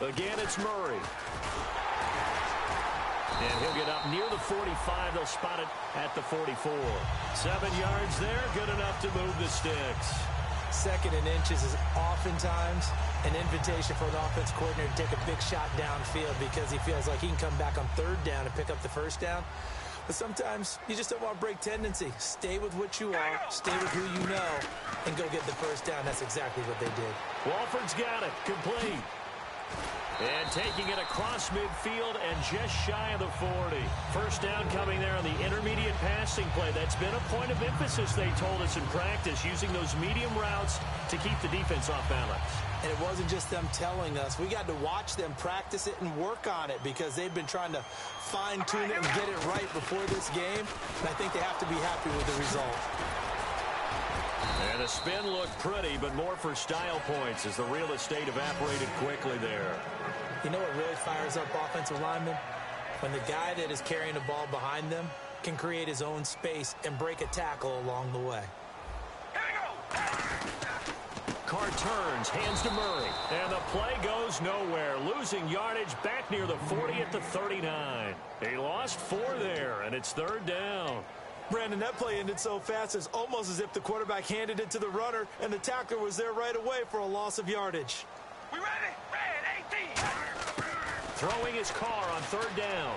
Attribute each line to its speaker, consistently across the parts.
Speaker 1: Again, it's Murray. And he'll get up near the 45. They'll spot it at the 44. 7 yards there, good enough to move the sticks.
Speaker 2: 2nd and inches is oftentimes an invitation for an offense coordinator to take a big shot downfield because he feels like he can come back on 3rd down and pick up the 1st down. But sometimes you just don't want to break tendency. Stay with what you are, stay with who you know, and go get the 1st down. That's exactly what they did.
Speaker 1: Walford's got it, complete. And taking it across midfield and just shy of the 40. 1st down coming there on the intermediate passing play. That's been a point of emphasis, they told us in practice, using those medium routes to keep the defense off balance.
Speaker 2: And it wasn't just them telling us. We got to watch them practice it and work on it because they've been trying to fine-tune it and get it right before this game. And I think they have to be happy with the result.
Speaker 1: And the spin looked pretty, but more for style points as the real estate evaporated quickly there.
Speaker 2: You know what really fires up offensive linemen? When the guy that is carrying the ball behind them can create his own space and break a tackle along the way.
Speaker 1: Carr turns, hands to Murray, and the play goes nowhere. Losing yardage back near the 40 at the 39. He lost 4 there, and it's 3rd down.
Speaker 2: Brandon, that play ended so fast, it's almost as if the quarterback handed it to the runner, and the tackler was there right away for a loss of yardage.
Speaker 3: We ready? Red 18.
Speaker 1: Throwing his Carr on 3rd down.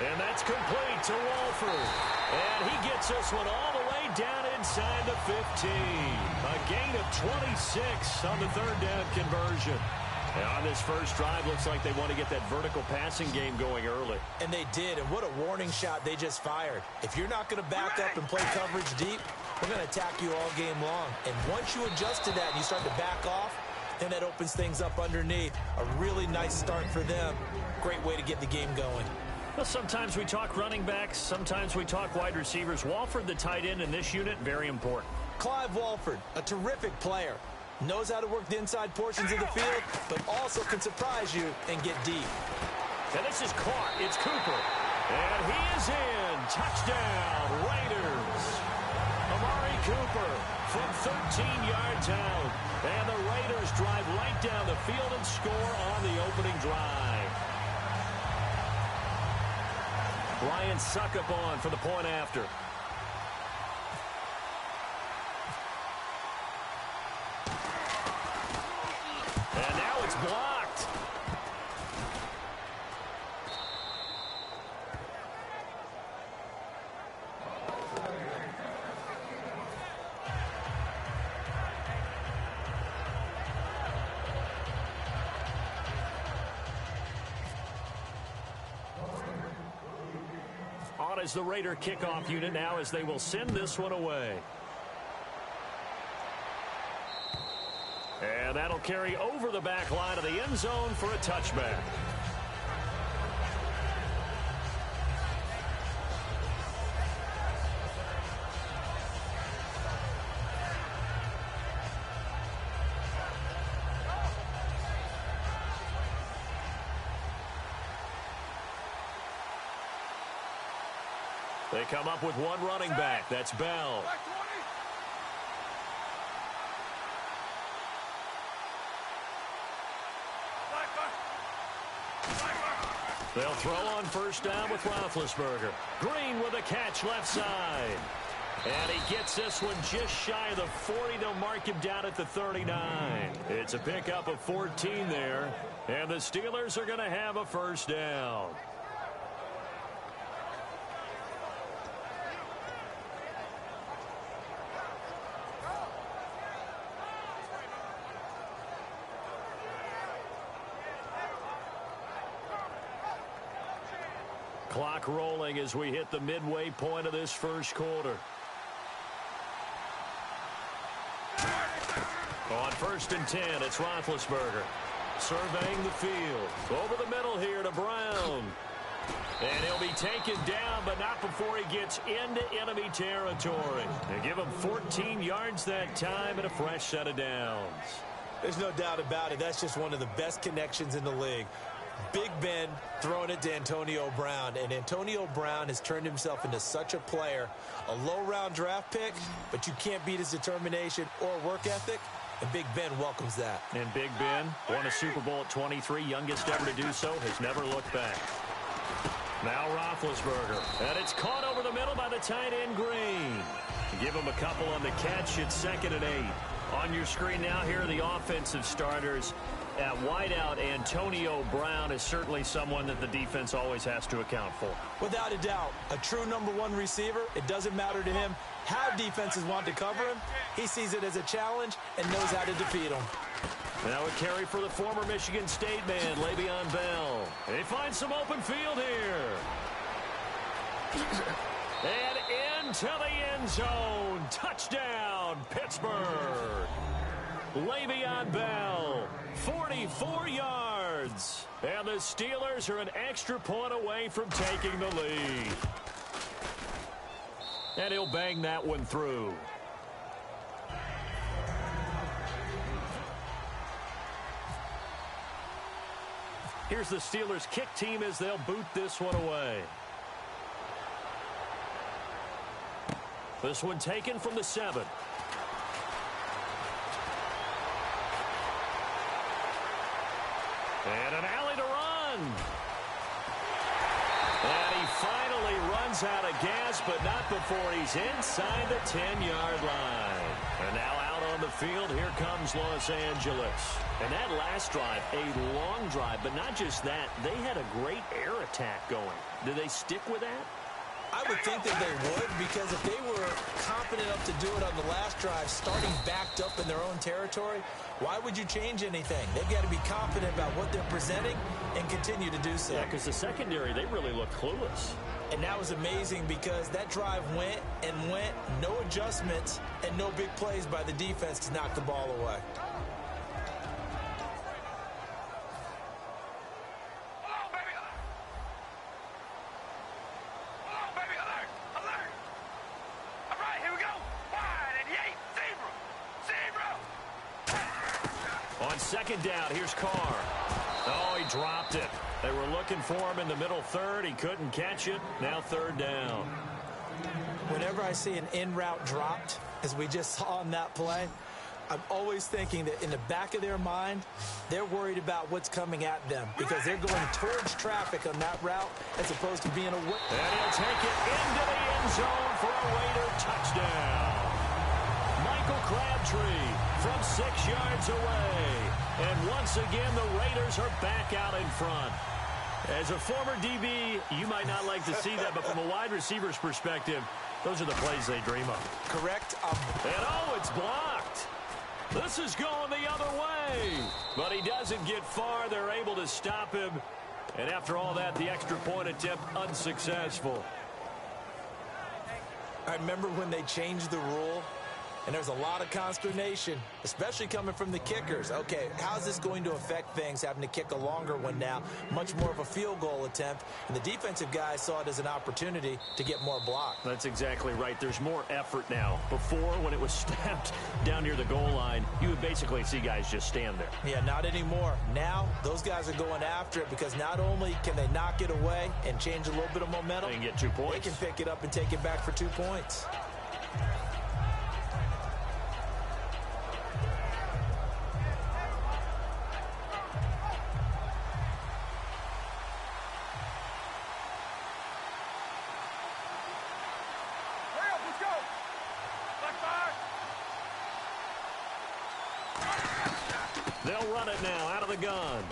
Speaker 1: And that's complete to Walford. And he gets this one all the way down inside the 15. A gain of 26 on the 3rd down conversion. And on this first drive, looks like they want to get that vertical passing game going early.
Speaker 2: And they did, and what a warning shot they just fired. If you're not going to back up and play coverage deep, we're going to attack you all game long. And once you adjust to that and you start to back off, then that opens things up underneath. A really nice start for them. Great way to get the game going.
Speaker 1: Well, sometimes we talk running backs, sometimes we talk wide receivers. Walford, the tight end in this unit, very important.
Speaker 2: Clive Walford, a terrific player. Knows how to work the inside portions of the field, but also can surprise you and get deep.
Speaker 1: And this is Clark. It's Cooper. And he is in. Touchdown, Raiders. Amari Cooper from 13 yards out. And the Raiders drive right down the field and score on the opening drive. Brian Suckup on for the point after. And now it's blocked. On as the Raider kickoff unit now as they will send this one away. And that'll carry over the back line of the end zone for a touchback. They come up with one running back. That's Bell. They'll throw on first down with Roethlisberger. Green with a catch left side. And he gets this one just shy of the 40. They'll mark him down at the 39. It's a pickup of 14 there. And the Steelers are going to have a first down. Clock rolling as we hit the midway point of this first quarter. On 1st and 10, it's Roethlisberger. Surveying the field. Over the middle here to Brown. And he'll be taken down, but not before he gets into enemy territory. They give him 14 yards that time and a fresh set of downs.
Speaker 2: There's no doubt about it. That's just one of the best connections in the league. Big Ben throwing it to Antonio Brown, and Antonio Brown has turned himself into such a player. A low-round draft pick, but you can't beat his determination or work ethic. And Big Ben welcomes that.
Speaker 1: And Big Ben won a Super Bowl at 23, youngest ever to do so, has never looked back. Now Roethlisberger, and it's caught over the middle by the tight end Green. Give him a couple on the catch. It's 2nd and 8. On your screen now, here are the offensive starters. At wideout, Antonio Brown is certainly someone that the defense always has to account for.
Speaker 2: Without a doubt, a true #1 receiver. It doesn't matter to him how defenses want to cover him. He sees it as a challenge and knows how to defeat them.
Speaker 1: Now a carry for the former Michigan State man, Le'Veon Bell. They find some open field here. And into the end zone. Touchdown, Pittsburgh. Le'Veon Bell, 44 yards. And the Steelers are an extra point away from taking the lead. And he'll bang that one through. Here's the Steelers kick team as they'll boot this one away. This one taken from the 7. And an alley to run. And he finally runs out of gas, but not before he's inside the 10-yard line. And now out on the field, here comes Los Angeles. And that last drive, a long drive, but not just that. They had a great air attack going. Do they stick with that?
Speaker 2: I would think that they would, because if they were confident enough to do it on the last drive, starting backed up in their own territory, why would you change anything? They've got to be confident about what they're presenting and continue to do so.
Speaker 1: Yeah, because the secondary, they really look clueless.
Speaker 2: And that was amazing because that drive went and went, no adjustments, and no big plays by the defense to knock the ball away.
Speaker 1: On 2nd down, here's Carr. Oh, he dropped it. They were looking for him in the middle 3rd. He couldn't catch it. Now 3rd down.
Speaker 2: Whenever I see an in-route dropped, as we just saw on that play, I'm always thinking that in the back of their mind, they're worried about what's coming at them because they're going towards traffic on that route as opposed to being away.
Speaker 1: And he'll take it into the end zone for a Raider touchdown. Michael Crabtree from 6 yards away. And once again, the Raiders are back out in front. As a former DB, you might not like to see that, but from a wide receiver's perspective, those are the plays they dream of.
Speaker 2: Correct.
Speaker 1: And oh, it's blocked. This is going the other way. But he doesn't get far. They're able to stop him. And after all that, the extra point attempt unsuccessful.
Speaker 2: I remember when they changed the rule, and there's a lot of consternation, especially coming from the kickers. Okay, how's this going to affect things, having to kick a longer one now, much more of a field goal attempt, and the defensive guys saw it as an opportunity to get more block.
Speaker 1: That's exactly right. There's more effort now. Before, when it was snapped down near the goal line, you would basically see guys just stand there.
Speaker 2: Yeah, not anymore. Now, those guys are going after it because not only can they knock it away and change a little bit of momentum,
Speaker 1: they can get 2 points.
Speaker 2: They can pick it up and take it back for 2 points.
Speaker 1: They'll run it now out of the gun.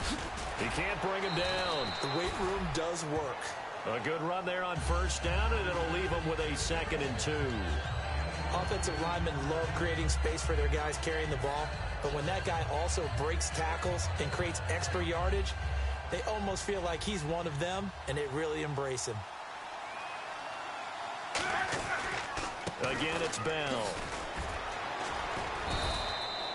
Speaker 1: He can't bring him down.
Speaker 2: The weight room does work.
Speaker 1: A good run there on 1st down, and it'll leave them with a 2nd and 2.
Speaker 2: Offensive linemen love creating space for their guys carrying the ball, but when that guy also breaks tackles and creates extra yardage, they almost feel like he's one of them, and they really embrace him.
Speaker 1: Again, it's Bell.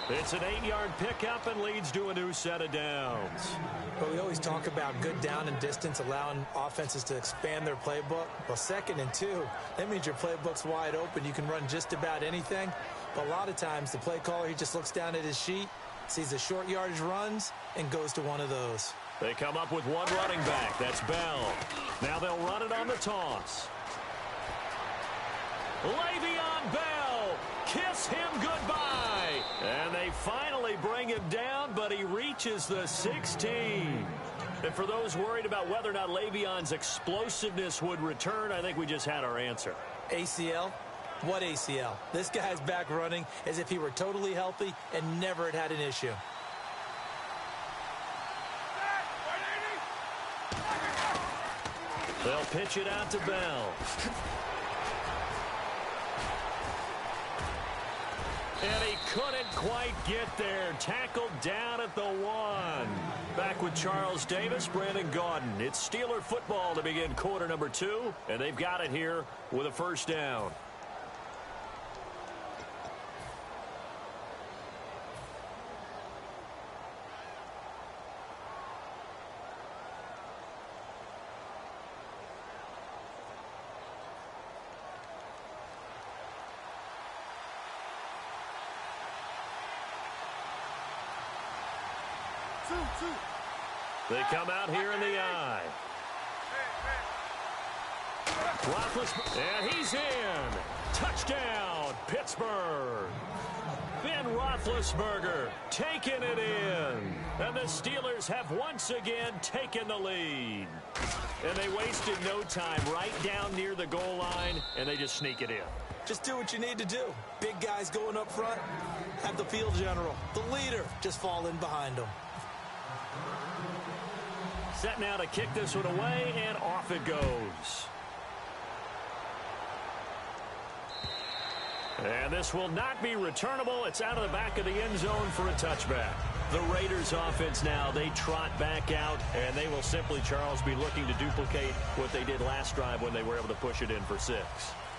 Speaker 1: It's an 8-yard pickup and leads to a new set of downs.
Speaker 2: But we always talk about good down and distance, allowing offenses to expand their playbook. Well, 2nd and 2, that means your playbook's wide open. You can run just about anything. But a lot of times, the play caller, he just looks down at his sheet, sees the short yardage runs, and goes to one of those.
Speaker 1: They come up with one running back. That's Bell. Now they'll run it on the toss. Le'Veon Bell, kiss him goodbye. And they find bring him down, but he reaches the 16. And for those worried about whether or not Le'Veon's explosiveness would return, I think we just had our answer.
Speaker 2: ACL? What ACL? This guy's back running as if he were totally healthy and never had an issue.
Speaker 1: They'll pitch it out to Bell. And he couldn't quite get there. Tackled down at the 1. Back with Charles Davis, Brandon Gaudin. It's Steeler football to begin quarter number 2. And they've got it here with a first down. They come out here in the eye. Roethlisberger, and he's in. Touchdown, Pittsburgh. Ben Roethlisberger taking it in. And the Steelers have once again taken the lead. And they wasted no time right down near the goal line, and they just sneak it in.
Speaker 2: Just do what you need to do. Big guys going up front. Have the field general, the leader, just fall in behind them.
Speaker 1: Set now to kick this one away, and off it goes. And this will not be returnable. It's out of the back of the end zone for a touchback. The Raiders offense now, they trot back out, and they will simply, Charles, be looking to duplicate what they did last drive when they were able to push it in for 6.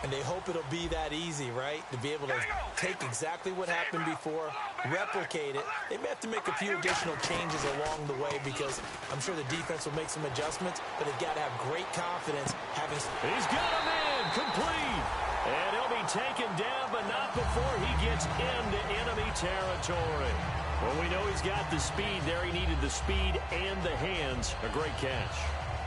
Speaker 2: And they hope it'll be that easy, right? To be able to take exactly what happened before, replicate it. They may have to make a few additional changes along the way because I'm sure the defense will make some adjustments, but they've got to have great confidence having...
Speaker 1: He's got a man, complete. And he'll be taken down, but not before he gets into enemy territory. Well, we know he's got the speed there. He needed the speed and the hands. A great catch.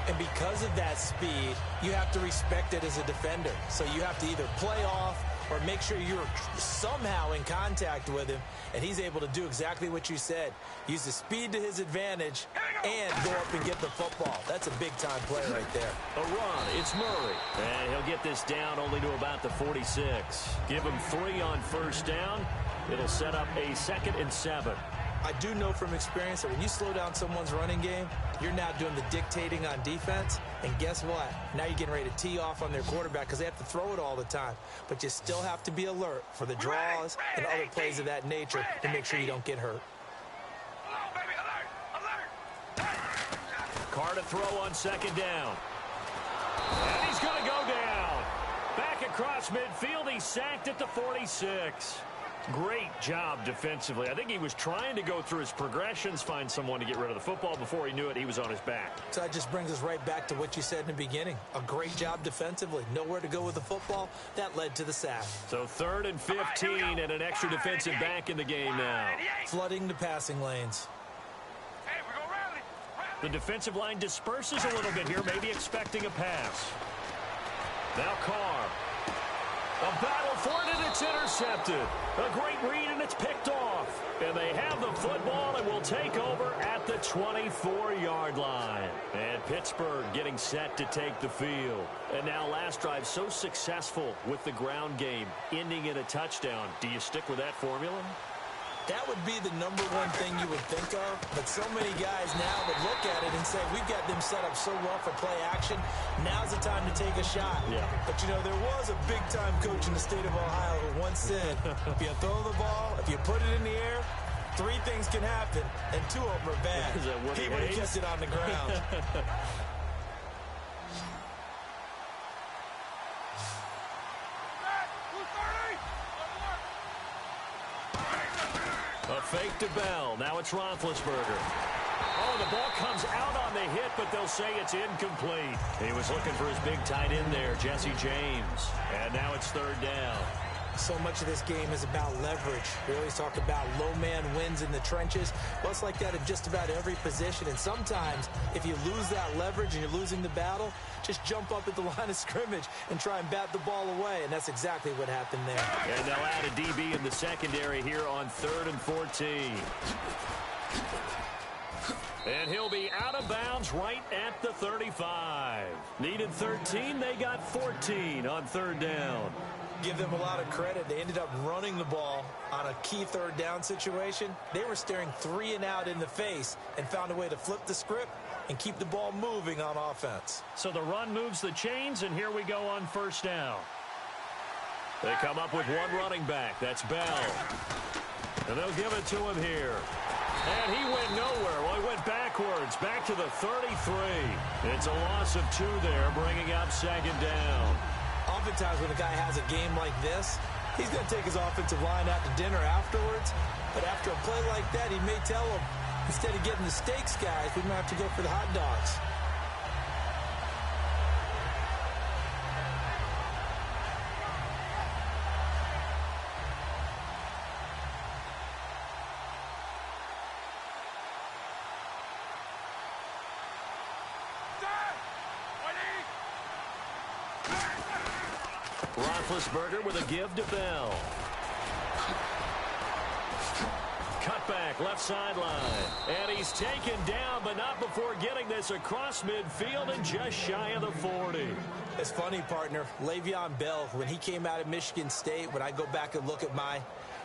Speaker 2: And because of that speed, you have to respect it as a defender. So you have to either play off or make sure you're somehow in contact with him, and he's able to do exactly what you said. Use the speed to his advantage and go up and get the football. That's a big-time play right there.
Speaker 1: A run. It's Murray. And he'll get this down only to about the 46. Give him 3 on first down. It'll set up a 2nd and 7.
Speaker 2: I do know from experience that when you slow down someone's running game, you're now doing the dictating on defense. And guess what? Now you're getting ready to tee off on their quarterback because they have to throw it all the time. But you still have to be alert for the draws and other plays of that nature to make sure you don't get hurt.
Speaker 1: Carr to throw on 2nd down. And he's going to go down. Back across midfield. He's sacked at the 46. Great job defensively. I think he was trying to go through his progressions, find someone to get rid of the football. Before he knew it, he was on his back.
Speaker 2: So that just brings us right back to what you said in the beginning. A great job defensively. Nowhere to go with the football. That led to the sack.
Speaker 1: So 3rd and 15 and an extra defensive back in the game now.
Speaker 2: Flooding the passing lanes.
Speaker 1: The defensive line disperses a little bit here, maybe expecting a pass. Now Carr. A battle for it, and it's intercepted. A great read, and it's picked off. And they have the football and will take over at the 24-yard line. And Pittsburgh getting set to take the field. And now last drive so successful with the ground game, ending in a touchdown. Do you stick with that formula?
Speaker 2: That would be the number one thing you would think of, but so many guys now would look at it and say, we've got them set up so well for play action, now's the time to take a shot. Yeah. But, you know, there was a big-time coach in the state of Ohio who once said, if you throw the ball, if you put it in the air, 3 things can happen, and 2 of them are bad. He would have kept it on the ground.
Speaker 1: A fake to Bell. Now it's Roethlisberger. Oh, the ball comes out on the hit, but they'll say it's incomplete. He was looking for his big tight end there, Jesse James. And now it's 3rd down.
Speaker 2: So much of this game is about leverage. We always talk about low man wins in the trenches. Well, it's like that in just about every position. And sometimes, if you lose that leverage and you're losing the battle, just jump up at the line of scrimmage and try and bat the ball away. And that's exactly what happened there.
Speaker 1: And they'll add a DB in the secondary here on 3rd and 14. And he'll be out of bounds right at the 35. Needed 13. They got 14 on 3rd down.
Speaker 2: Give them a lot of credit. They ended up running the ball on a key 3rd down situation. They were staring 3 and out in the face and found a way to flip the script and keep the ball moving on offense.
Speaker 1: So the run moves the chains, and here we go on 1st down. They come up with one running back. That's Bell. And they'll give it to him here. And he went nowhere. Well, he went backwards, back to the 33. It's a loss of 2 there, bringing up 2nd down.
Speaker 2: Oftentimes when a guy has a game like this, he's going to take his offensive line out to dinner afterwards. But after a play like that, he may tell them, instead of getting the steaks, guys, we might have to go for the hot dogs.
Speaker 1: Roethlisberger with a give to Bell. Cut back, left sideline. And he's taken down, but not before getting this across midfield and just shy of the 40.
Speaker 2: It's funny, partner. Le'Veon Bell, when he came out of Michigan State, when I go back and look at my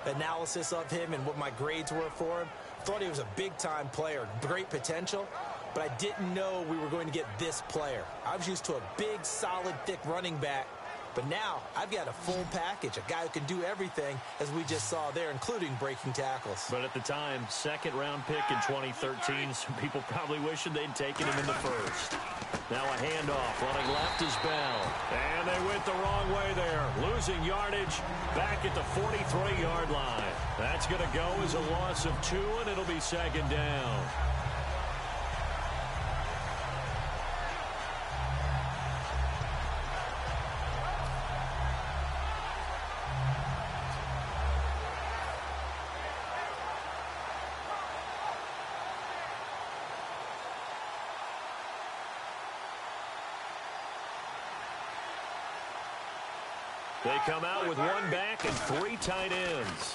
Speaker 2: analysis of him and what my grades were for him, thought he was a big-time player, great potential, but I didn't know we were going to get this player. I was used to a big, solid, thick running back. But now I've got a full package, a guy who can do everything, as we just saw there, including breaking tackles.
Speaker 1: But at the time, 2nd-round pick in 2013, some people probably wishing they'd taken him in the 1st. Now a handoff, running left is Bell. And they went the wrong way there, losing yardage back at the 43-yard line. That's going to go as a loss of 2, and it'll be 2nd down. They come out with one back and 3 tight ends.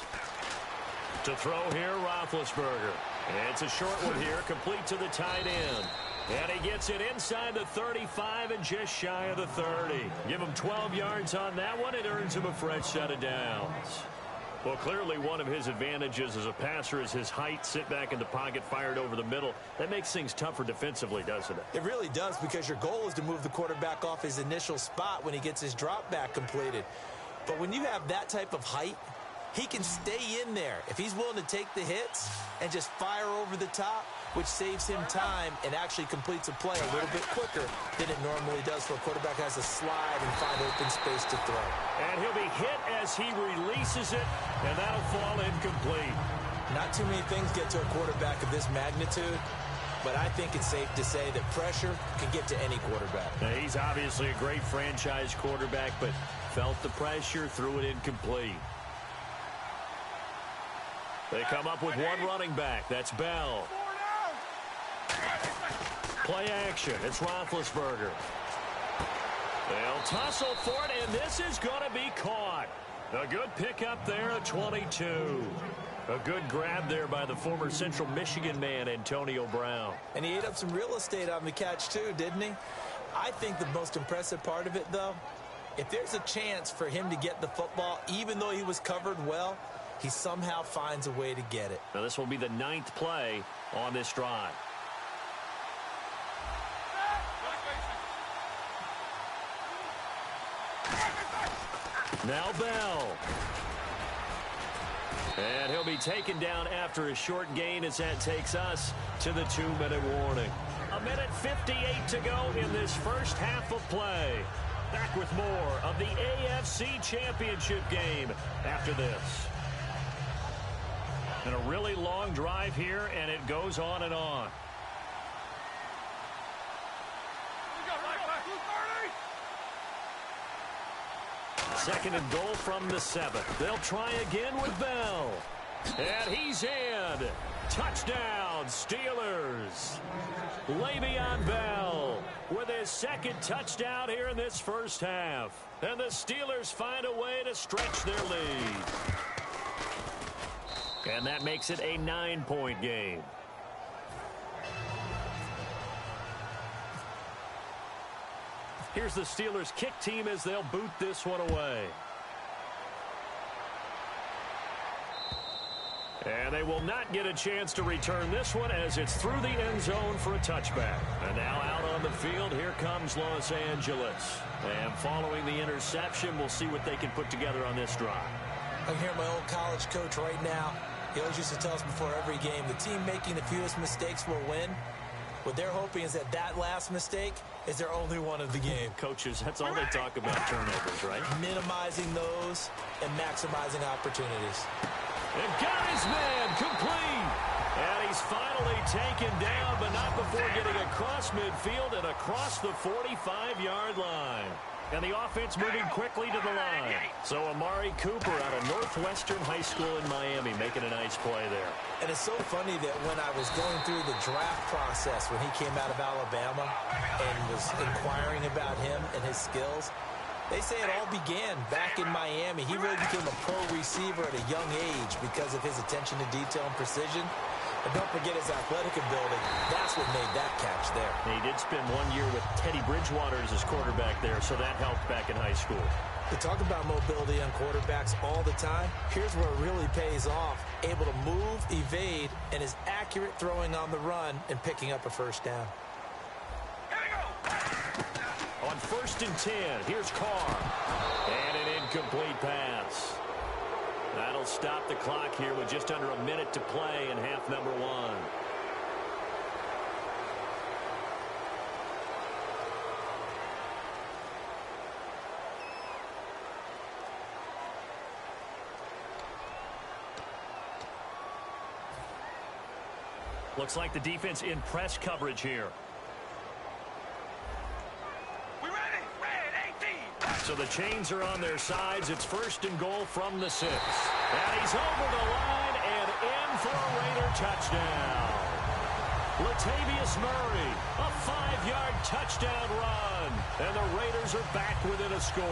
Speaker 1: To throw here, Roethlisberger. And it's a short one here, complete to the tight end. And he gets it inside the 35 and just shy of the 30. Give him 12 yards on that one. It earns him a fresh set of downs. Well, clearly one of his advantages as a passer is his height. Sit back in the pocket, fired over the middle. That makes things tougher defensively, doesn't it?
Speaker 2: It really does, because your goal is to move the quarterback off his initial spot when he gets his drop back completed. But when you have that type of height, he can stay in there if he's willing to take the hits and just fire over the top, which saves him time and actually completes a play a little bit quicker than it normally does, so a quarterback has to slide and find open space to throw.
Speaker 1: And he'll be hit as he releases it, and that'll fall incomplete.
Speaker 2: Not too many things get to a quarterback of this magnitude, but I think it's safe to say that pressure can get to any quarterback.
Speaker 1: Now, he's obviously a great franchise quarterback, but felt the pressure, threw it incomplete. They come up with one running back. That's Bell. Play action. It's Roethlisberger. They'll tussle for it, and this is going to be caught. A good pickup there at 22. A good grab there by the former Central Michigan man, Antonio Brown.
Speaker 2: And he ate up some real estate on the catch, too, didn't he? I think the most impressive part of it, though, if there's a chance for him to get the football, even though he was covered well, he somehow finds a way to get it.
Speaker 1: Now, this will be the 9th play on this drive. Now Bell. And he'll be taken down after a short gain as that takes us to the 2-minute warning. 1:58 to go in this first half of play. Back with more of the AFC Championship game after this. And a really long drive here, and it goes on and on. Second and goal from the 7. They'll try again with Bell. And he's in. Touchdown, Steelers. Le'Veon Bell with his second touchdown here in this first half. And the Steelers find a way to stretch their lead. And that makes it a 9-point game. Here's the Steelers kick team as they'll boot this one away. And they will not get a chance to return this one as it's through the end zone for a touchback. And now out on the field, here comes Los Angeles. And following the interception, we'll see what they can put together on this drive.
Speaker 2: I can hear my old college coach right now. He always used to tell us before every game, the team making the fewest mistakes will win. What they're hoping is that last mistake is their only one of the game.
Speaker 1: Coaches, that's all they talk about, turnovers, right?
Speaker 2: Minimizing those and maximizing opportunities.
Speaker 1: And got his man complete. And he's finally taken down, but not before getting across midfield and across the 45-yard line. And the offense moving quickly to the line. So Amari Cooper out of Northwestern High School in Miami making a nice play there.
Speaker 2: And it's so funny that when I was going through the draft process when he came out of Alabama and was inquiring about him and his skills, they say it all began back in Miami. He really became a pro receiver at a young age because of his attention to detail and precision. And don't forget his athletic ability. That's what made that catch there.
Speaker 1: He did spend 1 year with Teddy Bridgewater as his quarterback there, so that helped back in high school.
Speaker 2: We talk about mobility on quarterbacks all the time. Here's where it really pays off. Able to move, evade, and is accurate throwing on the run and picking up a first down.
Speaker 1: On 1st and 10, here's Carr. And an incomplete pass. That'll stop the clock here with just under a minute to play in half number 1. Looks like the defense in press coverage here. So the chains are on their sides. It's 1st and goal from the 6. And he's over the line and in for a Raider touchdown. Latavius Murray, a 5-yard touchdown run. And the Raiders are back within a score.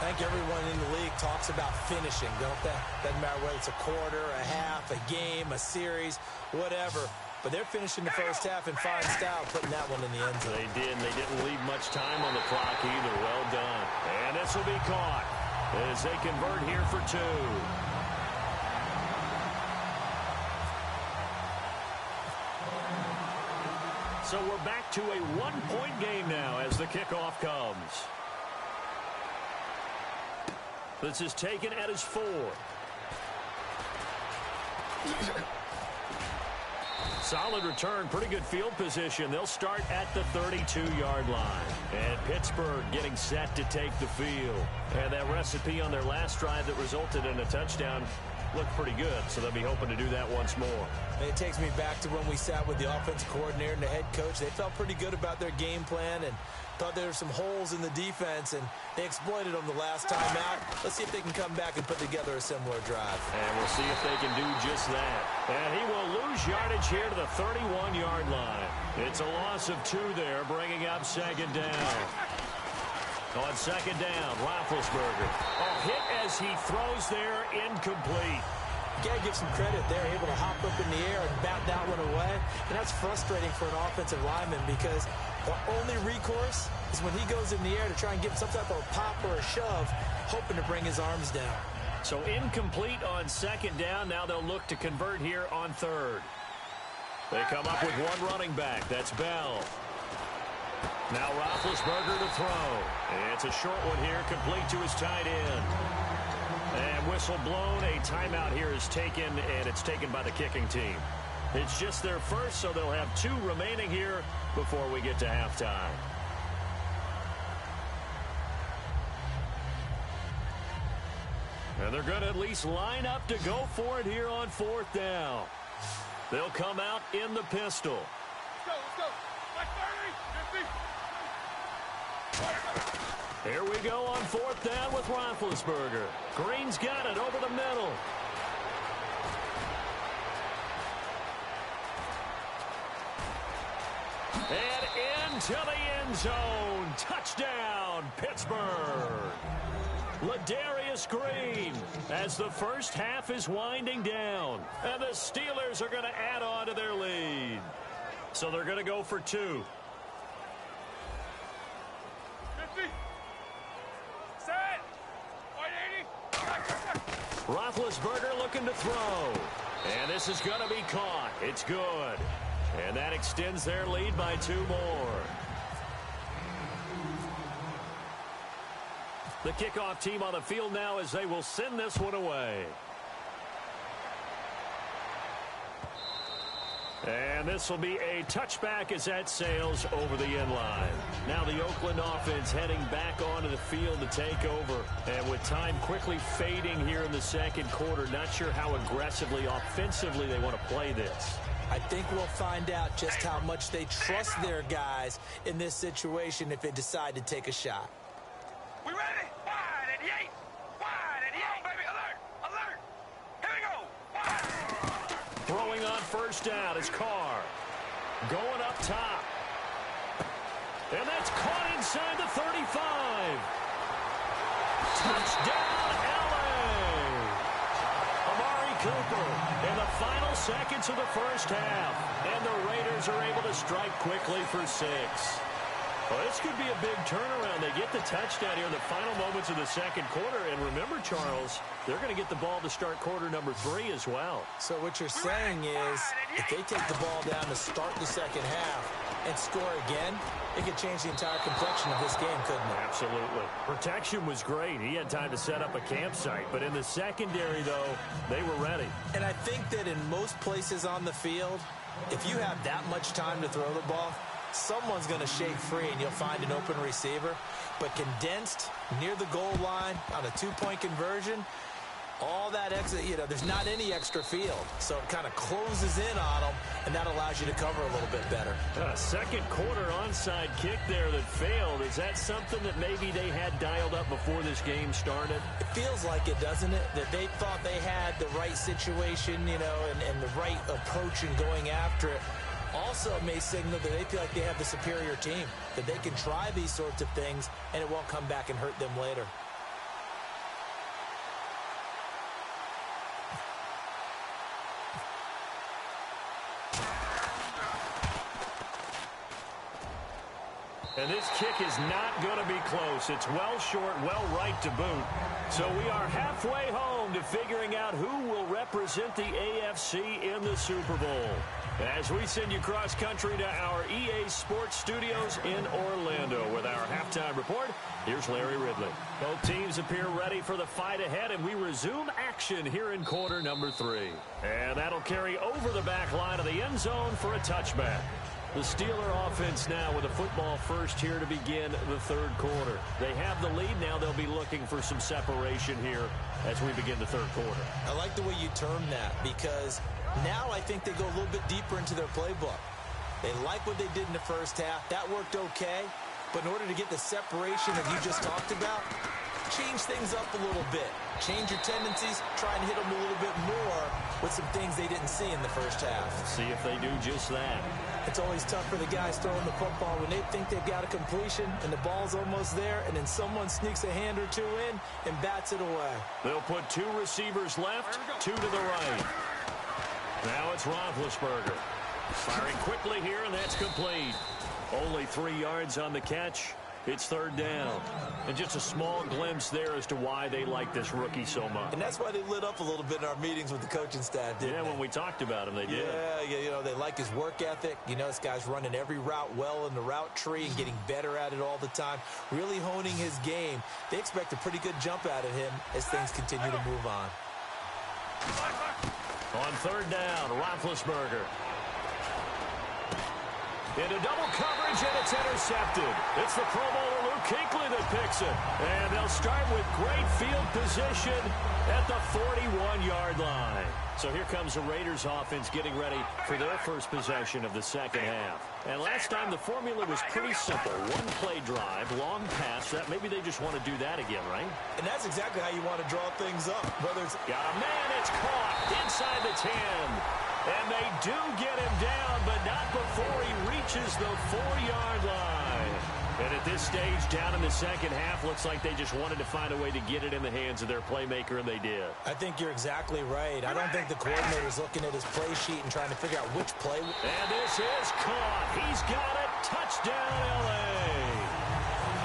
Speaker 2: I think everyone in the league talks about finishing, don't they? Doesn't matter whether it's a quarter, a half, a game, a series, whatever. But they're finishing the first half in fine style, putting that one in the end zone.
Speaker 1: They did, and they didn't leave much time on the clock either. Well done. And this will be caught as they convert here for 2. So we're back to a 1-point game now as the kickoff comes. This is taken at his 4. Solid return, pretty good field position. They'll start at the 32-yard line. And Pittsburgh getting set to take the field. And that recipe on their last drive that resulted in a touchdown looked pretty good, so they'll be hoping to do that once more.
Speaker 2: And it takes me back to when we sat with the offensive coordinator and the head coach. They felt pretty good about their game plan and thought there were some holes in the defense, and they exploited them the last time out. Let's see if they can come back and put together a similar drive.
Speaker 1: And we'll see if they can do just that. And he will lose yardage here to the 31-yard line. It's a loss of 2 there, bringing up 2nd down. On 2nd down, Roethlisberger. A hit as he throws there, incomplete.
Speaker 2: You got to give some credit there, able to hop up in the air and bat that one away. And that's frustrating for an offensive lineman because the only recourse is when he goes in the air to try and get some type of a pop or a shove, hoping to bring his arms down.
Speaker 1: So incomplete on 2nd down. Now they'll look to convert here on 3rd. They come up with one running back. That's Bell. Now Roethlisberger to throw. It's a short one here, complete to his tight end. And whistle blown. A timeout here is taken, and it's taken by the kicking team. It's just their first, so they'll have 2 remaining here before we get to halftime. And they're going to at least line up to go for it here on 4th down. They'll come out in the pistol.
Speaker 3: Let's go. Black 30, 50.
Speaker 1: Here we go on fourth down with Roethlisberger. Green's got it over the middle. And into the end zone. Touchdown, Pittsburgh. Ladarius Green as the first half is winding down. And the Steelers are going to add on to their lead. So they're going to go for 2.
Speaker 3: 50. Set. 180.
Speaker 1: Roethlisberger looking to throw. And this is going to be caught. It's good. And that extends their lead by 2 more. The kickoff team on the field now as they will send this one away. And this will be a touchback as that sails over the end line. Now the Oakland offense heading back onto the field to take over. And with time quickly fading here in the second quarter, not sure how aggressively, offensively they want to play this.
Speaker 2: I think we'll find out just how much they trust their guys in this situation if they decide to take a shot.
Speaker 3: We ready? Wide 88. Wide 88. Baby, alert. Alert. Here we go. Wide.
Speaker 1: Throwing on first down is Carr. Going up top. And that's caught inside the 35. Touchdown, LA. Amari Cooper in the final seconds of the first half. And the Raiders are able to strike quickly for 6. Well, this could be a big turnaround. They get the touchdown here in the final moments of the second quarter. And remember, Charles, they're going to get the ball to start quarter number 3 as well.
Speaker 2: So what you're saying is if they take the ball down to start the second half and score again, it could change the entire complexion of this game, couldn't it?
Speaker 1: Absolutely. Protection was great. He had time to set up a campsite. But in the secondary, though, they were ready.
Speaker 2: And I think that in most places on the field, if you have that much time to throw the ball, someone's going to shake free and you'll find an open receiver. But condensed near the goal line on a 2-point conversion, all that extra, there's not any extra field. So it kind of closes in on them, and that allows you to cover a little bit better.
Speaker 1: Second quarter onside kick there that failed. Is that something that maybe they had dialed up before this game started?
Speaker 2: It feels like it, doesn't it? That they thought they had the right situation, and the right approach in going after it. Also may signal that they feel like they have the superior team, that they can try these sorts of things, and it won't come back and hurt them later.
Speaker 1: And this kick is not going to be close. It's well short, well right to boot. So we are halfway home to figuring out who will represent the AFC in the Super Bowl. As we send you cross-country to our EA Sports Studios in Orlando with our halftime report, here's Larry Ridley. Both teams appear ready for the fight ahead, and we resume action here in quarter number 3. And that'll carry over the back line of the end zone for a touchback. The Steeler offense now with a football first here to begin the third quarter. They have the lead now. They'll be looking for some separation here as we begin the third quarter.
Speaker 2: I like the way you term that because now I think they go a little bit deeper into their playbook. They like what they did in the first half. That worked okay. But in order to get the separation that you just talked about, change things up a little bit. Change your tendencies, try and hit them a little bit more with some things they didn't see in the first half.
Speaker 1: See if they do just that.
Speaker 2: It's always tough for the guys throwing the football when they think they've got a completion and the ball's almost there, and then someone sneaks a hand or two in and bats it away.
Speaker 1: They'll put 2 receivers left, 2 to the right. Now it's Roethlisberger. Firing quickly here, and that's complete. Only 3 yards on the catch. It's third down. And just a small glimpse there as to why they like this rookie so much.
Speaker 2: And that's why they lit up a little bit in our meetings with the coaching staff, didn't they?
Speaker 1: When we talked about him, they did.
Speaker 2: Yeah, they like his work ethic. This guy's running every route well in the route tree and getting better at it all the time, really honing his game. They expect a pretty good jump out of him as things continue to move on.
Speaker 1: On third down, Roethlisberger. Into double coverage, and it's intercepted. It's the Pro Bowler Luke Kuechly that picks it. And they'll start with great field position at the 41-yard line. So here comes the Raiders offense getting ready for their first possession of the second half. And last time the formula was pretty simple. One play drive, long pass. That maybe they just want to do that again, right?
Speaker 2: And that's exactly how you want to draw things up. Whether it's
Speaker 1: got a man, it's caught inside the 10. And they do get him down, but not before he reaches the 4-yard line. And at this stage, down in the second half, looks like they just wanted to find a way to get it in the hands of their playmaker, and they did.
Speaker 2: I think you're exactly right. I don't think the coordinator's looking at his play sheet and trying to figure out which play.
Speaker 1: And this is caught. He's got it. Touchdown, L.A.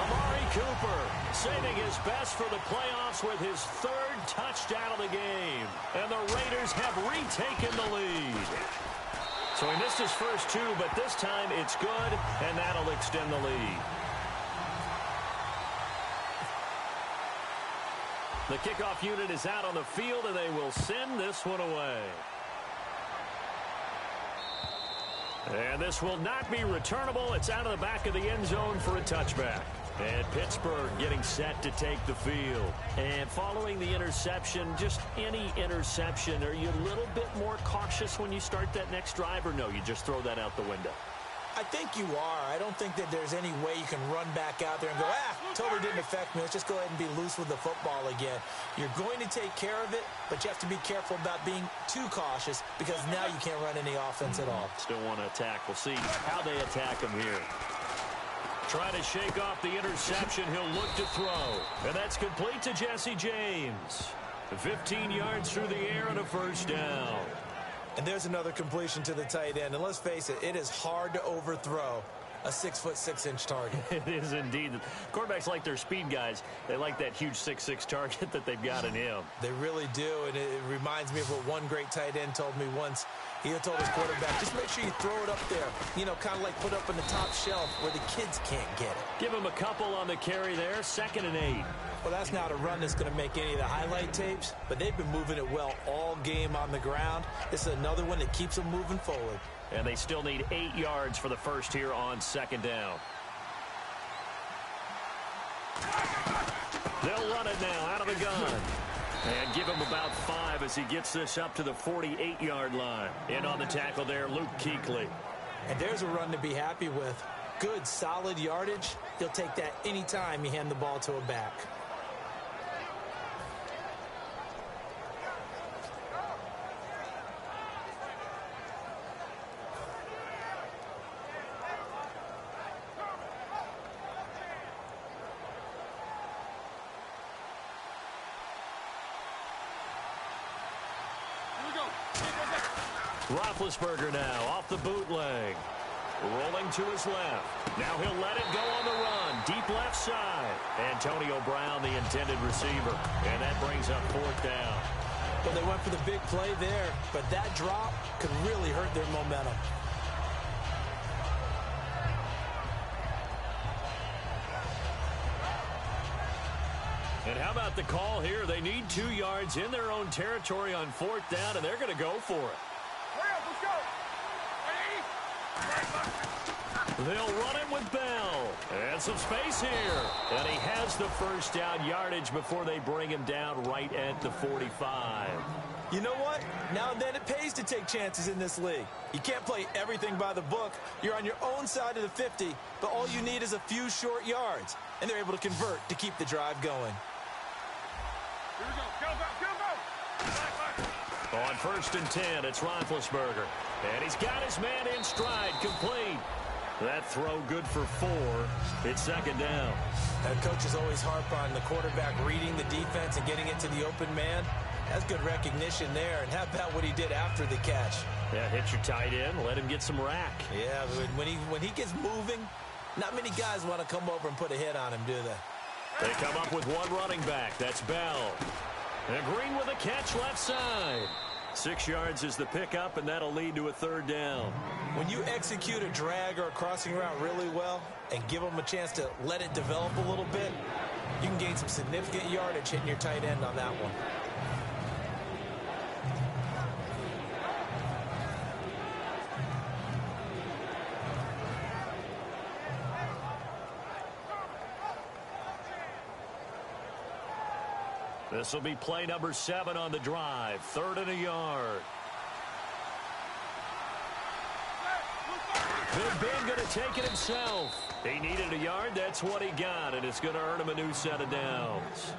Speaker 1: Amari Cooper saving his best for the playoffs with his third touchdown of the game. And the Raiders have retaken the lead. So he missed his first two, but this time it's good, and that'll extend the lead. The kickoff unit is out on the field, and they will send this one away. And this will not be returnable. It's out of the back of the end zone for a touchback. And Pittsburgh getting set to take the field. And following the interception, just any interception, are you a little bit more cautious when you start that next drive, or no, you just throw that out the window?
Speaker 2: I think you are. I don't think that there's any way you can run back out there and go, totally didn't affect me. Let's just go ahead and be loose with the football again. You're going to take care of it, but you have to be careful about being too cautious because now you can't run any offense at all.
Speaker 1: Still want to attack. We'll see how they attack him here. Trying to shake off the interception. He'll look to throw. And that's complete to Jesse James. 15 yards through the air and a first down.
Speaker 2: And there's another completion to the tight end. And let's face it, it is hard to overthrow a 6'6" target.
Speaker 1: It is indeed. Quarterbacks like their speed guys. They like that huge 6'6" target that they've got in him.
Speaker 2: They really do, and it reminds me of what one great tight end told me once. He told his quarterback, just make sure you throw it up there. You know, kind of like put up in the top shelf where the kids can't get it.
Speaker 1: Give him a couple on the carry there. 2nd and 8.
Speaker 2: Well, that's not a run that's going to make any of the highlight tapes, but they've been moving it well all game on the ground. This is another one that keeps them moving forward.
Speaker 1: And they still need 8 yards for the first here on 2nd down. They'll run it now out of the gun. And give him about 5 as he gets this up to the 48-yard line. In on the tackle there, Luke Kuechly.
Speaker 2: And there's a run to be happy with. Good, solid yardage. He'll take that anytime you hand the ball to a back.
Speaker 1: Roethlisberger now off the bootleg. Rolling to his left. Now he'll let it go on the run. Deep left side. Antonio Brown, the intended receiver. And that brings up 4th down.
Speaker 2: Well, they went for the big play there, but that drop could really hurt their momentum.
Speaker 1: And how about the call here? They need 2 yards in their own territory on 4th down, and they're going to go for it. They'll run it with Bell. And some space here. And he has the first down yardage before they bring him down right at the 45.
Speaker 2: You know what? Now and then it pays to take chances in this league. You can't play everything by the book. You're on your own side of the 50, but all you need is a few short yards. And they're able to convert to keep the drive going.
Speaker 3: Here we go. Go.
Speaker 1: On 1st and 10, it's Roethlisberger. And he's got his man in stride, complete. That throw good for 4. It's 2nd down.
Speaker 2: Coaches always harp on the quarterback reading the defense and getting it to the open man. That's good recognition there. And how about what he did after the catch?
Speaker 1: Yeah, hit your tight end, let him get some rack.
Speaker 2: Yeah, when he gets moving, not many guys want to come over and put a hit on him, do they?
Speaker 1: They come up with one running back. That's Bell. And Green with a catch left side. 6 yards is the pickup, and that'll lead to a 3rd down.
Speaker 2: When you execute a drag or a crossing route really well and give them a chance to let it develop a little bit, you can gain some significant yardage hitting your tight end on that one.
Speaker 1: This will be play number 7 on the drive. 3rd and a yard. Big Ben going to take it himself. He needed a yard. That's what he got, and it's going to earn him a new set of downs.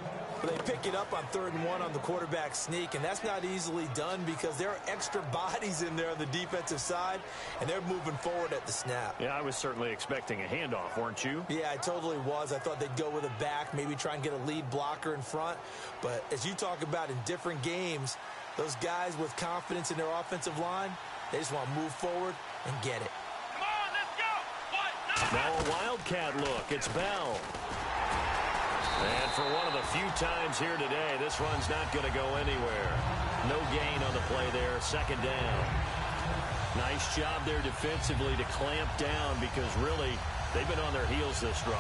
Speaker 2: They pick it up on 3rd and 1 on the quarterback sneak, and that's not easily done because there are extra bodies in there on the defensive side, and they're moving forward at the snap.
Speaker 1: Yeah, I was certainly expecting a handoff, weren't you?
Speaker 2: Yeah, I totally was. I thought they'd go with a back, maybe try and get a lead blocker in front. But as you talk about in different games, those guys with confidence in their offensive line, they just want to move forward and get it.
Speaker 3: Come on, let's go.
Speaker 1: Now a wildcat look. It's Bell. And for one of the few times here today, this run's not going to go anywhere. No gain on the play there. 2nd down. Nice job there defensively to clamp down because really they've been on their heels this drive.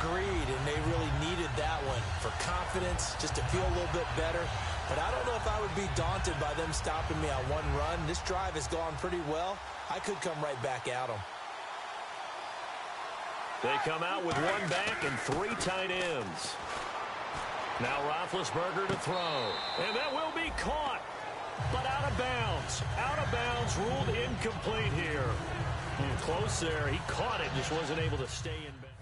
Speaker 2: Agreed, and they really needed that one for confidence, just to feel a little bit better. But I don't know if I would be daunted by them stopping me on one run. This drive has gone pretty well. I could come right back at them.
Speaker 1: They come out with 1 back and 3 tight ends. Now Roethlisberger to throw. And that will be caught, but out of bounds. Out of bounds, ruled incomplete here. Close there. He caught it, just wasn't able to stay in bounds.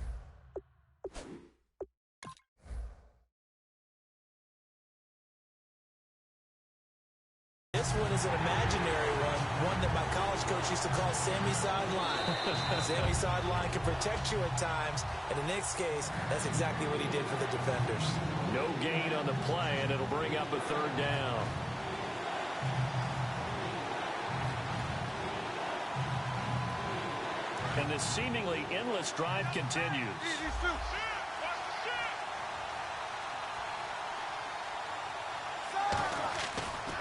Speaker 2: This one is an imaginary one that my college coach used to call Sammy Sideline. Sammy Sideline can protect you at times, and in this case, that's exactly what he did for the defenders.
Speaker 1: No gain on the play, and it'll bring up a 3rd down. And this seemingly endless drive continues.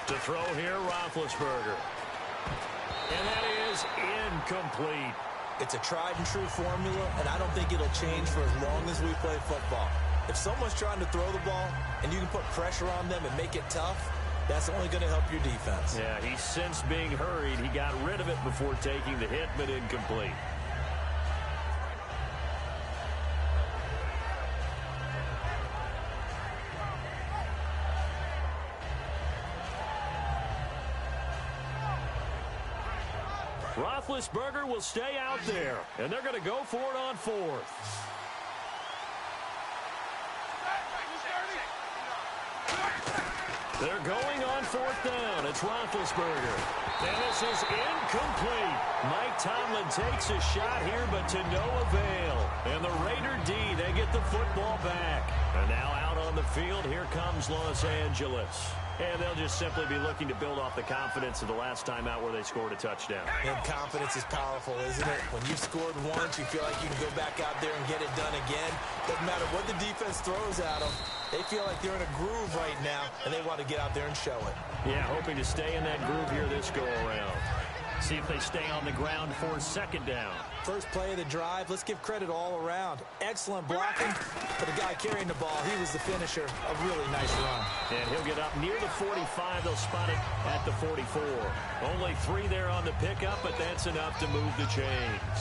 Speaker 1: To throw here, Roethlisberger. And that is incomplete.
Speaker 2: It's a tried-and-true formula, and I don't think it'll change for as long as we play football. If someone's trying to throw the ball and you can put pressure on them and make it tough, that's only going to help your defense.
Speaker 1: Yeah, he sensed being hurried. He got rid of it before taking the hit, but incomplete. Roethlisberger will stay out there, and they're going to go for it on 4th. They're going on 4th down. It's Roethlisberger. And this is incomplete. Mike Tomlin takes a shot here, but to no avail. And the Raider D, they get the football back. And now out on the field, here comes Los Angeles. And they'll just simply be looking to build off the confidence of the last time out where they scored a touchdown.
Speaker 2: And confidence is powerful, isn't it? When you've scored once, you feel like you can go back out there and get it done again. Doesn't matter what the defense throws at them. They feel like they're in a groove right now, and they want to get out there and show it.
Speaker 1: Yeah, hoping to stay in that groove here this go-around. See if they stay on the ground for 2nd down.
Speaker 2: First play of the drive, let's give credit all around. Excellent blocking, but the guy carrying the ball, he was the finisher. A really nice run.
Speaker 1: And he'll get up near the 45. They'll spot it at the 44. Only 3 there on the pickup, but that's enough to move the chains.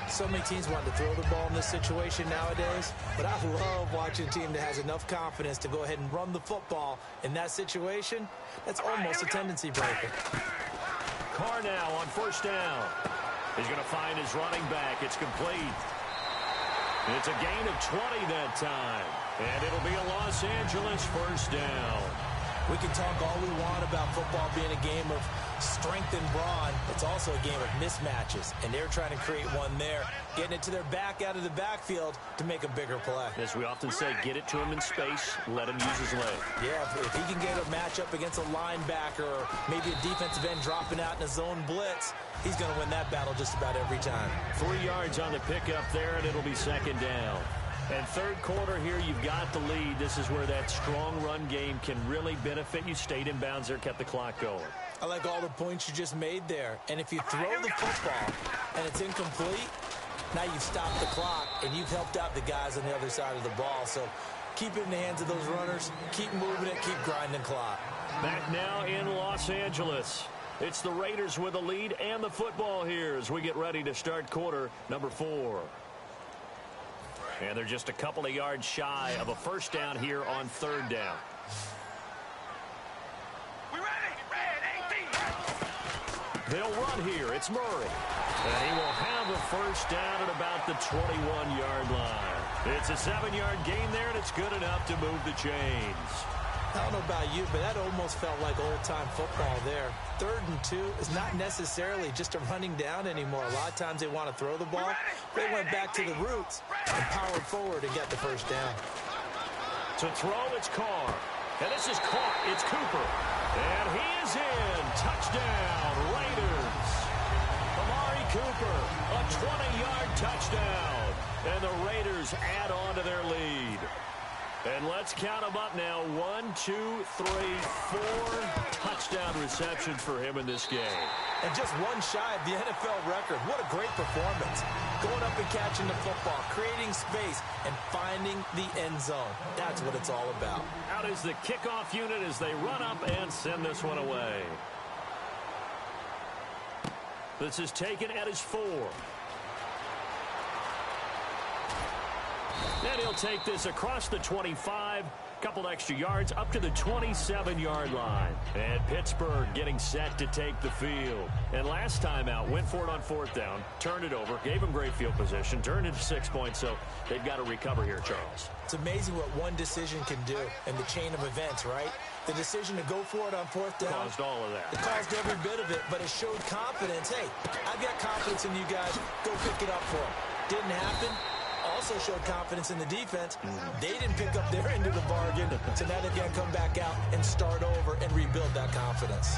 Speaker 2: So many teams want to throw the ball in this situation nowadays, but I love watching a team that has enough confidence to go ahead and run the football. In that situation, that's almost a tendency breaker.
Speaker 1: Carr now on 1st down. He's going to find his running back. It's complete. It's a gain of 20 that time. And it'll be a Los Angeles 1st down.
Speaker 2: We can talk all we want about football being a game of strength and brawn. It's also a game of mismatches, and they're trying to create one there, getting it to their back out of the backfield to make a bigger play.
Speaker 1: As we often say, get it to him in space, let him use his leg.
Speaker 2: Yeah, if he can get a matchup against a linebacker or maybe a defensive end dropping out in a zone blitz, he's going to win that battle just about every time.
Speaker 1: 3 yards on the pickup there, and it'll be 2nd down. And 3rd quarter here, you've got the lead. This is where that strong run game can really benefit you. Stayed in bounds there, kept the clock going.
Speaker 2: I like all the points you just made there. And if you throw the football and it's incomplete, now you've stopped the clock and you've helped out the guys on the other side of the ball. So keep it in the hands of those runners. Keep moving it. Keep grinding clock.
Speaker 1: Back now in Los Angeles. It's the Raiders with the lead and the football here as we get ready to start quarter number 4. And they're just a couple of yards shy of a 1st down here on 3rd down. They'll run here. It's Murray. And he will have a first down at about the 21-yard line. It's a 7-yard gain there, and it's good enough to move the chains.
Speaker 2: I don't know about you, but that almost felt like old-time football there. 3rd and 2 is not necessarily just a running down anymore. A lot of times they want to throw the ball. They went back to the roots and powered forward and got the first down.
Speaker 1: To throw, it's Carr. And this is caught. It's Cooper. And he is in. Touchdown, Raiders. Amari Cooper, a 20-yard touchdown. And the Raiders add on to their lead. And let's count them up now. 1, 2, 3, 4 touchdown receptions for him in this game.
Speaker 2: And just one shy of the NFL record. What a great performance. Going up and catching the football, creating space, and finding the end zone. That's what it's all about.
Speaker 1: Out is the kickoff unit as they run up and send this one away. This is taken at his 4. And he'll take this across the 25, couple extra yards up to the 27-yard line. And Pittsburgh getting set to take the field. And last time out, went for it on 4th down, turned it over, gave him great field position, turned it to 6 points, so they've got to recover here, Charles.
Speaker 2: It's amazing what one decision can do in the chain of events, right? The decision to go for it on 4th down.
Speaker 1: Caused all of that.
Speaker 2: It caused every bit of it, but it showed confidence. Hey, I've got confidence in you guys. Go pick it up for them. Didn't happen. Also showed confidence in the defense. They didn't pick up their end of the bargain, so now they've got to come back out and start over and rebuild that confidence.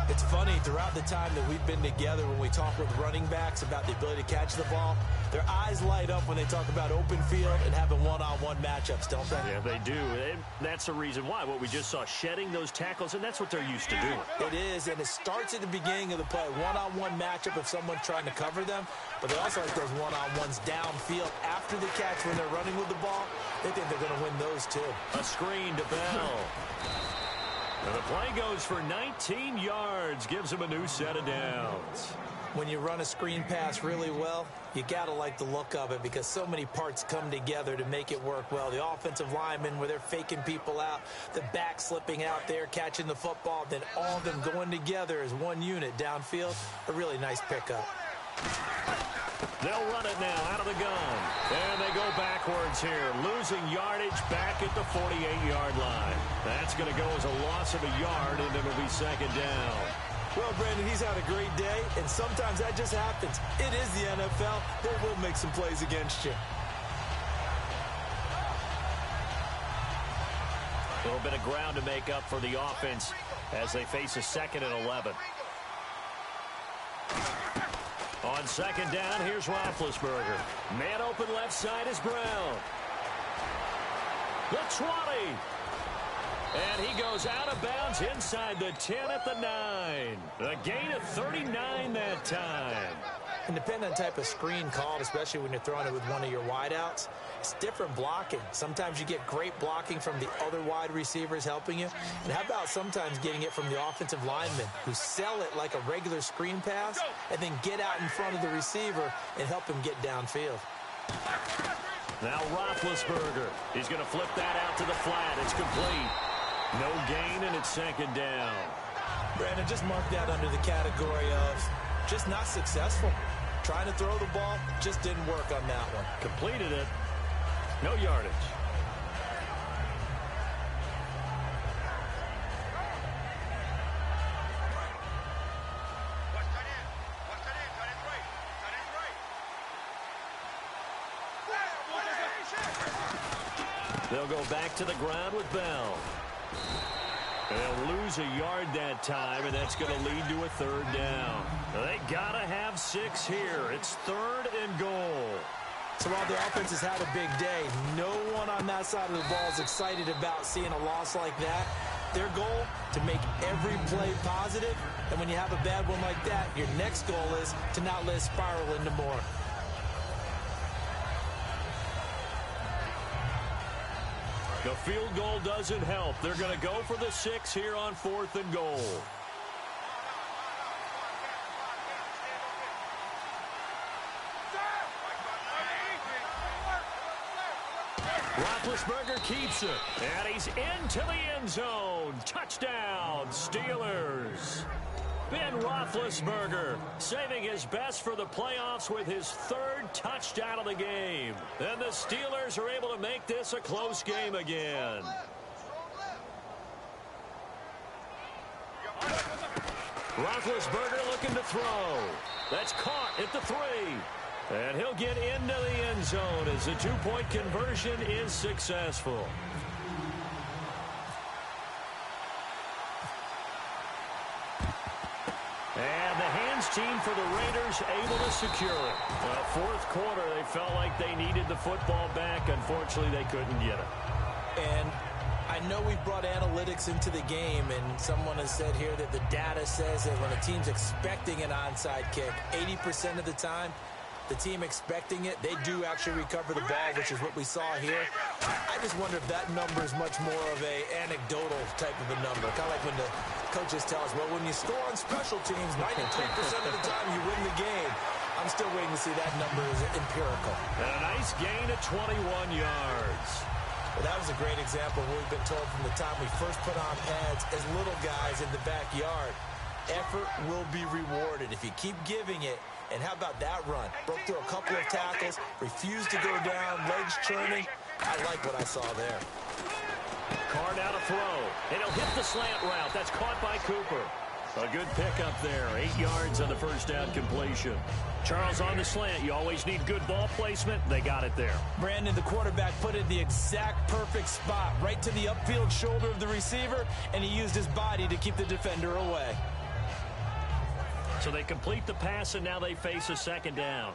Speaker 2: It's funny, throughout the time that we've been together, when we talk with running backs about the ability to catch the ball, their eyes light up when they talk about open field and having one-on-one matchups, don't they?
Speaker 1: Yeah, they do. And that's the reason why. What we just saw, shedding those tackles, and that's what they're used to doing.
Speaker 2: It is, and it starts at the beginning of the play. One-on-one matchup if someone's trying to cover them, but they also like those one-on-ones downfield after the catch when they're running with the ball. They think they're going to win those, too.
Speaker 1: A screen to Bell. And the play goes for 19 yards, gives him a new set of downs.
Speaker 2: When you run a screen pass really well, you got to like the look of it because so many parts come together to make it work well. The offensive linemen, where they're faking people out, the back slipping out there, catching the football, then all of them going together as one unit downfield. A really nice pickup.
Speaker 1: They'll run it now out of the gun. And they go backwards here, losing yardage back at the 48-yard line. That's going to go as a loss of a yard, and it'll be 2nd down.
Speaker 2: Well, Brandon, he's had a great day, and sometimes that just happens. It is the NFL. They will make some plays against you.
Speaker 1: A little bit of ground to make up for the offense as they face a 2nd and 11. On 2nd down, here's Roethlisberger. Man open left side is Brown. The 20. And he goes out of bounds inside the 10 at the 9. A gain of 39 that time.
Speaker 2: And depending on the type of screen called, especially when you're throwing it with one of your wideouts, it's different blocking. Sometimes you get great blocking from the other wide receivers helping you. And how about sometimes getting it from the offensive linemen who sell it like a regular screen pass and then get out in front of the receiver and help him get downfield.
Speaker 1: Now Roethlisberger. He's going to flip that out to the flat. It's complete. No gain, and it's 2nd down.
Speaker 2: Brandon, just mark that under the category of just not successful. Trying to throw the ball, just didn't work on that one.
Speaker 1: Completed it. No yardage. They'll go back to the ground with Bell. They'll lose a yard that time, and that's going to lead to a 3rd down. They got to have 6 here. It's 3rd and goal.
Speaker 2: So while the offense has had a big day, no one on that side of the ball is excited about seeing a loss like that. Their goal, to make every play positive, and when you have a bad one like that, your next goal is to not let it spiral into more.
Speaker 1: The field goal doesn't help. They're going to go for the 6 here on 4th and goal. Roethlisberger keeps it, and he's into the end zone. Touchdown, Steelers. Ben Roethlisberger saving his best for the playoffs with his third touchdown of the game. And the Steelers are able to make this a close game again. Roethlisberger looking to throw. That's caught at the 3. And he'll get into the end zone as the two-point conversion is successful. And the hands team for the Raiders able to secure it. Fourth quarter, they felt like they needed the football back. Unfortunately, they couldn't get it.
Speaker 2: And I know we've brought analytics into the game, and someone has said here that the data says that when a team's expecting an onside kick, 80% of the time, the team expecting it, they do actually recover the ball, which is what we saw here. I just wonder if that number is much more of a anecdotal type of a number. Kind of like when the coaches tell us, well, when you score on special teams, 93% of the time you win the game. I'm still waiting to see that number is empirical.
Speaker 1: And a nice gain of 21 yards.
Speaker 2: Well, that was a great example of what we've been told from the time we first put on pads as little guys in the backyard. Effort will be rewarded if you keep giving it. And how about that run? Broke through a couple of tackles, refused to go down, legs churning. I like what I saw there.
Speaker 1: Carr now to throw, and he'll hit the slant route. That's caught by Cooper. A good pickup there, 8 yards on the first down completion. Charles on the slant. You always need good ball placement. They got it there.
Speaker 2: Brandon, the quarterback, put it in the exact perfect spot, right to the upfield shoulder of the receiver, and he used his body to keep the defender away.
Speaker 1: So they complete the pass, and now they face a second down.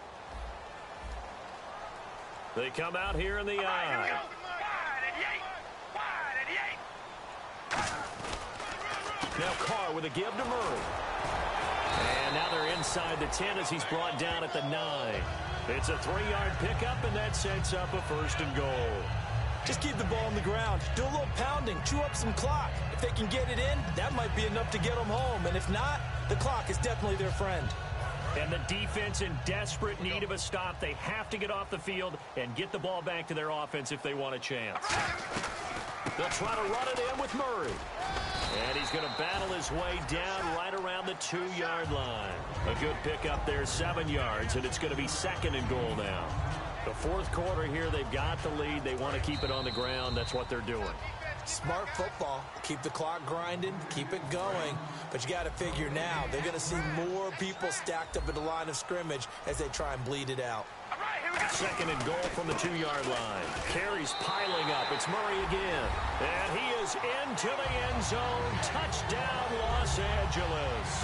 Speaker 1: They come out here in the eye. Now Carr with a give to Murray. And now they're inside the 10 as he's brought down at the 9. It's a 3-yard pickup, and that sets up a 1st and goal.
Speaker 2: Just keep the ball on the ground. Do a little pounding. Chew up some clock. If they can get it in, that might be enough to get them home. And if not, the clock is definitely their friend.
Speaker 1: And the defense in desperate need of a stop. They have to get off the field and get the ball back to their offense if they want a chance. They'll try to run it in with Murray. And he's going to battle his way down right around the 2-yard line. A good pickup there, 7 yards, and it's going to be 2nd and goal now. The fourth quarter here, they've got the lead. They want to keep it on the ground. That's what they're doing.
Speaker 2: Smart football. Keep the clock grinding. Keep it going. But you got to figure now, they're going to see more people stacked up at the line of scrimmage as they try and bleed it out.
Speaker 1: 2nd and goal from the 2-yard line. Carries piling up. It's Murray again. And he is into the end zone. Touchdown, Los Angeles.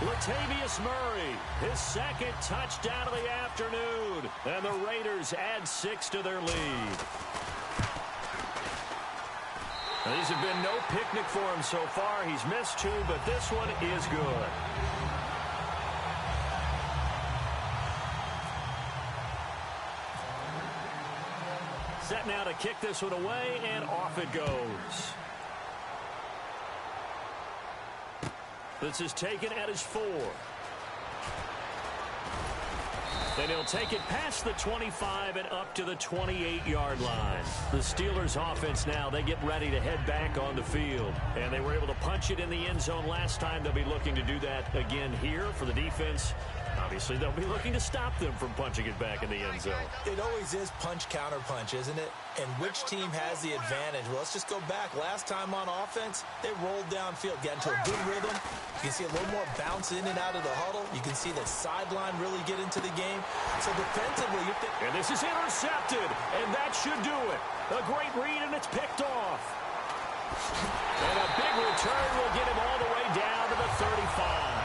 Speaker 1: Latavius Murray, his 2nd touchdown of the afternoon. And the Raiders add 6 to their lead. Now, these have been no picnic for him so far. He's missed 2, but this one is good. Set now to kick this one away, and off it goes. This is taken at his 4. Then he'll take it past the 25 and up to the 28-yard line. The Steelers offense now, they get ready to head back on the field. And they were able to punch it in the end zone last time. They'll be looking to do that again here for the defense. Obviously, they'll be looking to stop them from punching it back in the end zone.
Speaker 2: It always is punch, counter punch, isn't it? And which team has the advantage? Well, let's just go back. Last time on offense, they rolled downfield, got into a good rhythm. You can see a little more bounce in and out of the huddle. You can see the sideline really get into the game. So defensively, you think...
Speaker 1: And this is intercepted, and that should do it. A great read, and it's picked off. And a big return will get him all the way down to the 35.